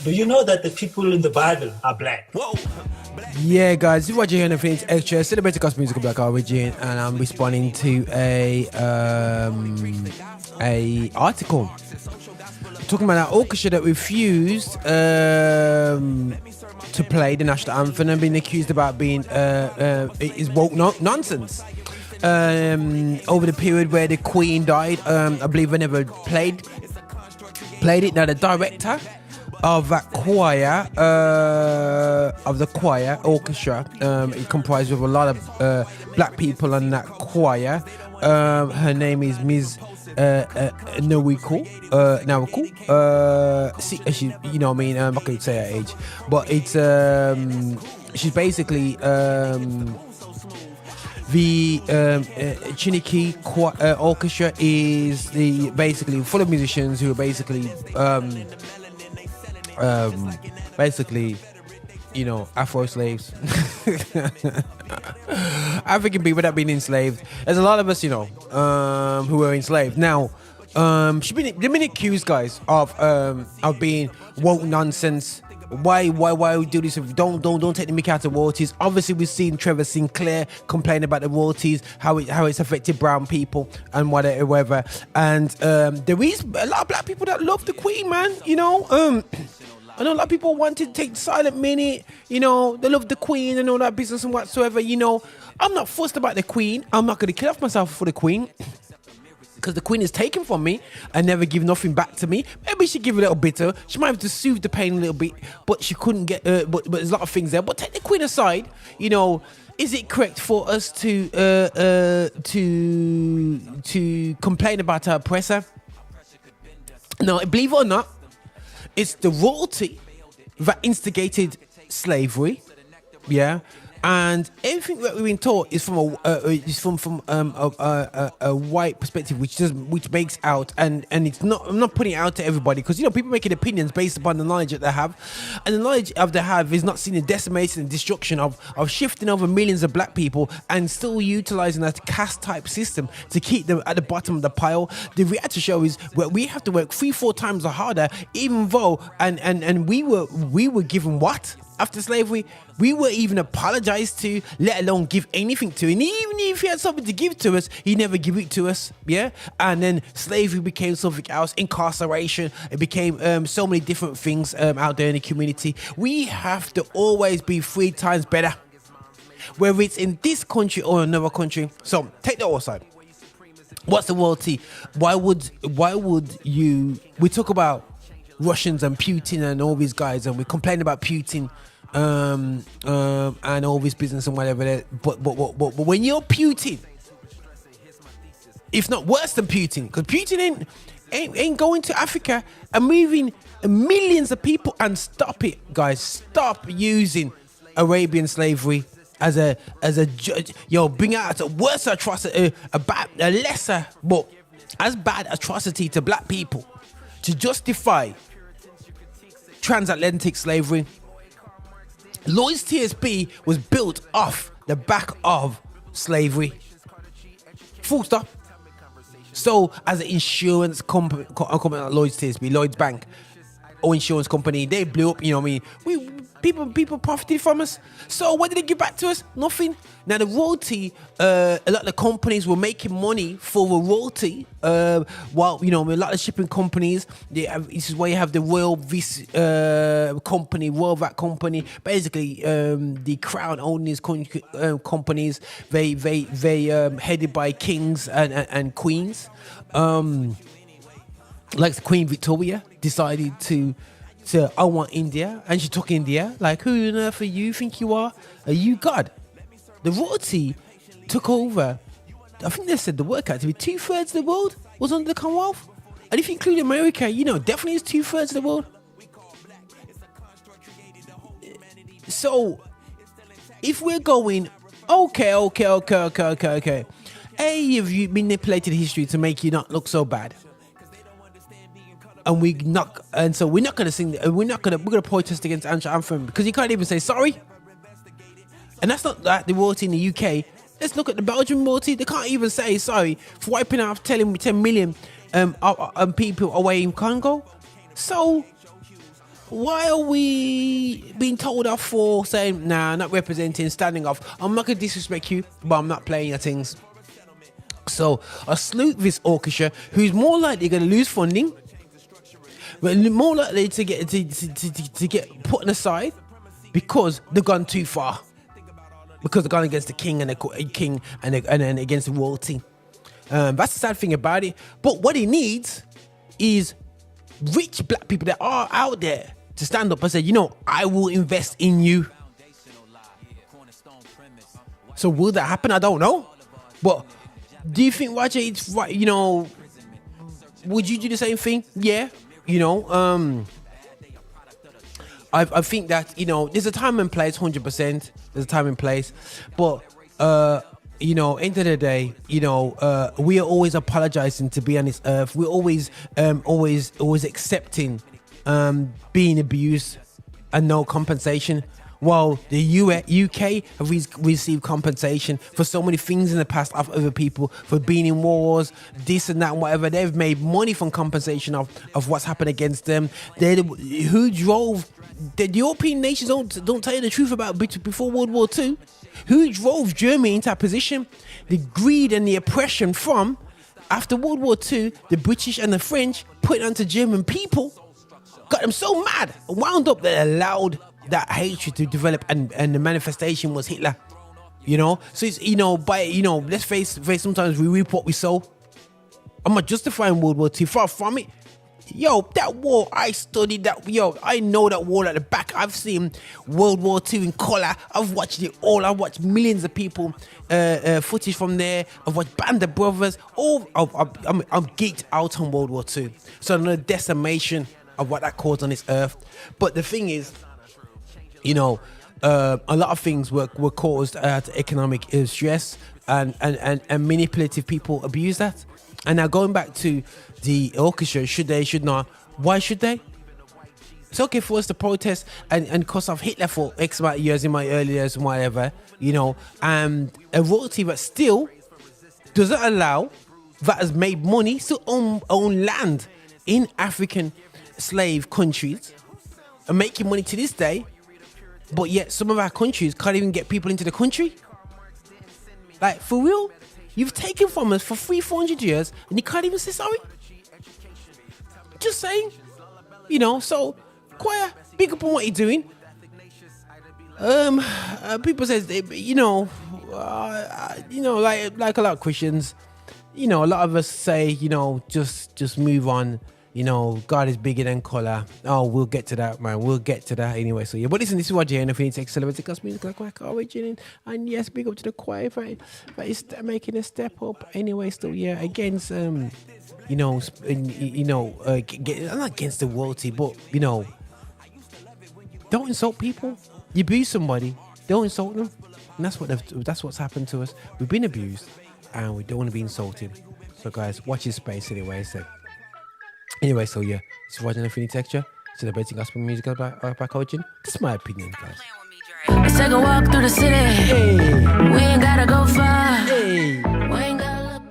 Do you know that the people in the Bible are black? Whoa. Yeah, guys, this is what you're hearing on Phoenix Extra, celebrating gospel music of Black origin, and I'm responding to a article talking about an orchestra that refused to play the national anthem and being accused about being is woke nonsense. Over the period where the Queen died, I believe they never played it. Now the director of that choir, of the choir orchestra, it comprised of a lot of black people on that choir. Her name is Ms. Nawiko. She, you know what I mean? I can't say her age, but it's she's basically the Chiniki orchestra is the basically full of musicians who are basically you know, Afro slaves, African people that have been enslaved. There's a lot of us, you know, who were enslaved. Now, they've been accused, guys, of being woke nonsense. Why we do this? Don't take the mickey out of royalties. Obviously, we've seen Trevor Sinclair complain about the royalties, how it's affected brown people and whatever. And there is a lot of black people that love the Queen, man. You know, I know a lot of people want to take the silent minute. You know, they love the Queen and all that business and whatsoever. You know, I'm not fussed about the Queen. I'm not going to kill off myself for the Queen, because the Queen is taken from me and never give nothing back to me. Maybe she give a little bit. She might have to soothe the pain a little bit, but she couldn't get. But there's a lot of things there. But take the Queen aside, you know, is it correct for us to complain about her oppressor? No, believe it or not, it's the royalty that instigated slavery. Yeah. And everything that we've been taught is from a white perspective, which makes out, and it's not. I'm not putting it out to everybody, because you know people making opinions based upon the knowledge that they have, and the knowledge of they have is not seeing the decimation and destruction of shifting over millions of black people and still utilizing that caste type system to keep them at the bottom of the pile. The reality show is where we have to work 3-4 times harder, even though and we were given what? After slavery, we were even apologized to, let alone give anything to. And even if he had something to give to us, he never gave it to us. Yeah. And then slavery became something else. Incarceration. It became so many different things out there in the community. We have to always be 3 times better, whether it's in this country or another country. So take the other side. What's the royalty? Why would you? We talk about Russians and Putin and all these guys, and we complain about Putin and all this business and whatever. But when you're Putin, if not worse than Putin, because Putin ain't going to Africa and moving millions of people. And stop it, guys. Stop using Arabian slavery as a judge. Yo, bring out a worse atrocity, a lesser but as bad atrocity to black people to justify transatlantic slavery. Lloyd's TSB was built off the back of slavery. Full stop. So as an insurance company like Lloyd's TSB, Lloyd's Bank or insurance company, they blew up, you know what I mean? People profited from us. So what did they give back to us? Nothing. Now the royalty, a lot of the companies were making money for the royalty. While you know, a lot of shipping companies, this is where you have the Royal company, Royal VAT company. Basically, the Crown own these companies. They headed by kings and queens. Like Queen Victoria decided to I want India, and she took India. Like, who on earth are you think you are? Are you God? The royalty took over. I think they said the word to be 2/3 of the world was under the Commonwealth, and if you include America, you know, definitely is 2/3 of the world. So, if we're going, okay, hey, have you manipulated history to make you not look so bad? And we're not going to sing. We're going to protest against anthem because you can't even say sorry. And that's not like the royalty in the UK. Let's look at the Belgian royalty. They can't even say sorry for wiping out 10 million people away in Congo. So why are we being told off for saying, nah, not representing, standing off? I'm not going to disrespect you, but I'm not playing your things. So I salute this orchestra, who's more likely going to lose funding, but more likely to get to get put aside because they've gone too far. Because they've gone against the king and then against the royalty. That's the sad thing about it. But what he needs is rich black people that are out there to stand up and say, you know, I will invest in you. So will that happen? I don't know. But do you think, Roger, it's right? You know, would you do the same thing? Yeah. You know, I think that, you know, there's a time and place, 100%. There's a time and place. But, you know, end of the day, you know, we are always apologizing to be on this earth. We're always accepting being abused and no compensation. While the UK have received compensation for so many things in the past of other people, for being in wars, this and that and whatever. They've made money from compensation of what's happened against them. Who drove the European nations don't tell you the truth about before World War II. Who drove Germany into that position? The greed and the oppression from after World War II, the British and the French put it onto German people, got them so mad, wound up that allowed that hatred to develop, and the manifestation was Hitler. You know, so it's, you know, by, you know, let's face sometimes we reap what we sow. I'm not justifying World War II, far from it. Yo, that war, I studied that. Yo, I know that war at the back. I've seen World War II in colour. I've watched it all. I've watched millions of people footage from there. I've watched Band of Brothers. I'm geeked out on World War II. So the decimation of what that caused on this earth. But the thing is, you know, a lot of things were caused out of economic stress, and manipulative people abuse that. And now going back to the orchestra, should they, should not? Why should they? It's okay for us to protest and cuss off Hitler for X amount of years in my early years and whatever, you know, and a royalty that still doesn't allow, that has made money, still own land in African slave countries and making money to this day. But yet some of our countries can't even get people into the country. Like, for real? You've taken from us for 300-400 years and you can't even say sorry? Just saying. You know, so, choir, big up on what you're doing. People says, you know, like a lot of Christians, you know, a lot of us say, you know, just move on. You know, God is bigger than colour. Oh, we'll get to that, man. We'll get to that anyway. So, yeah. But listen, this is what you're hearing. If you need to accelerate the gospel music, like origin. And yes, big up to the choir for making a step up. Anyway, still, yeah, against, I'm not against the royalty, but, you know, don't insult people. You abuse somebody, don't insult them. And that's what's happened to us. We've been abused and we don't want to be insulted. So, guys, watch your space anyway. So yeah, it's watching Infinity Texture, celebrating gospel music back origin. This is my opinion, guys. Let's take a walk through the city. Hey. We ain't gotta go far. Hey. We ain't gotta look.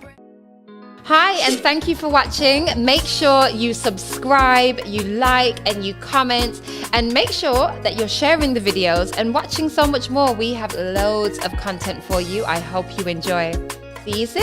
Hi, and thank you for watching. Make sure you subscribe, you like, and you comment, and make sure that you're sharing the videos and watching so much more. We have loads of content for you. I hope you enjoy. See you soon.